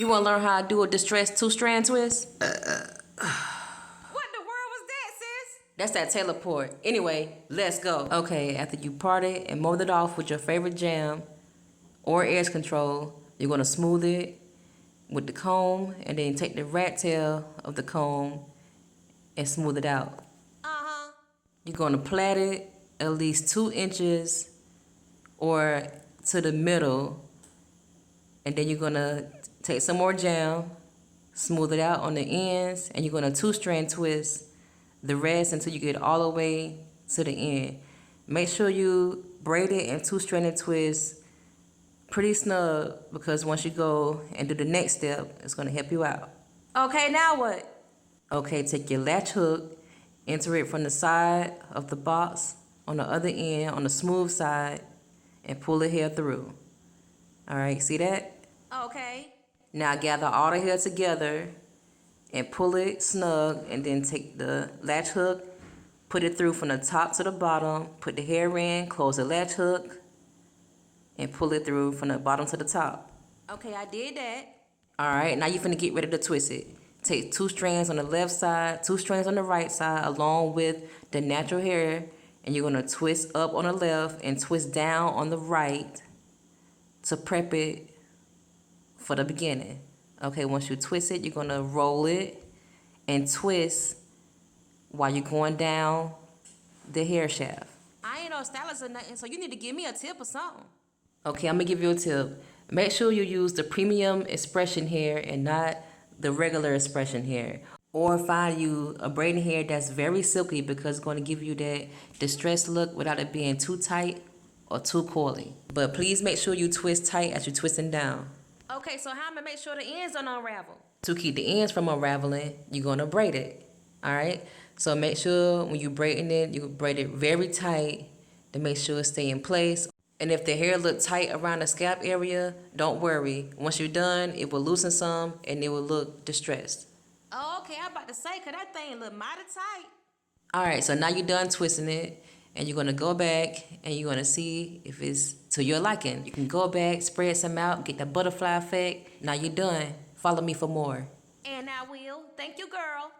You want to learn how to do a distressed two-strand twist? What the world was that, sis? That's that teleport. Anyway, let's go. Okay, after you part it and mold it off with your favorite jam or edge control, you're going to smooth it with the comb and then take the rat tail of the comb and smooth it out. You're going to plait it at least 2 inches or to the middle, and then you're going to take some more jam, smooth it out on the ends, and you're going to two-strand twist the rest until you get all the way to the end. Make sure you braid it and two-stranded twist pretty snug, because once you go and do the next step, it's going to help you out. Okay, now what? Okay, take your latch hook, enter it from the side of the box on the other end, on the smooth side, and pull the hair through. All right, see that? Okay. Now gather all the hair together and pull it snug, and then take the latch hook, put it through from the top to the bottom, put the hair in, close the latch hook, and pull it through from the bottom to the top. Okay, I did that. All right, now you're finna get ready to twist it. Take 2 strands on the left side, 2 strands on the right side, along with the natural hair, and you're gonna twist up on the left and twist down on the right to prep it for the beginning. Okay, once you twist it, you're gonna roll it and twist while you're going down the hair shaft. I ain't no stylist or nothing, so you need to give me a tip or something. Okay, I'm gonna give you a tip. Make sure you use the premium expression hair and not the regular expression hair. Or find you a braiding hair that's very silky, because it's gonna give you that distressed look without it being too tight or too coily. But please make sure you twist tight as you're twisting down. Okay, so how am I gonna make sure the ends don't unravel? To keep the ends from unraveling, you're gonna braid it. All right? So make sure when you're braiding it, you braid it very tight to make sure it stay in place. And if the hair look tight around the scalp area, don't worry. Once you're done, it will loosen some and it will look distressed. Oh, okay, I'm about to say, cause that thing look mighty tight. All right, so now you're done twisting it, and you're gonna go back and you're gonna see if it's to your liking. You can go back, spread some out, get the butterfly effect. Now you're done. Follow me for more. And I will. Thank you, girl.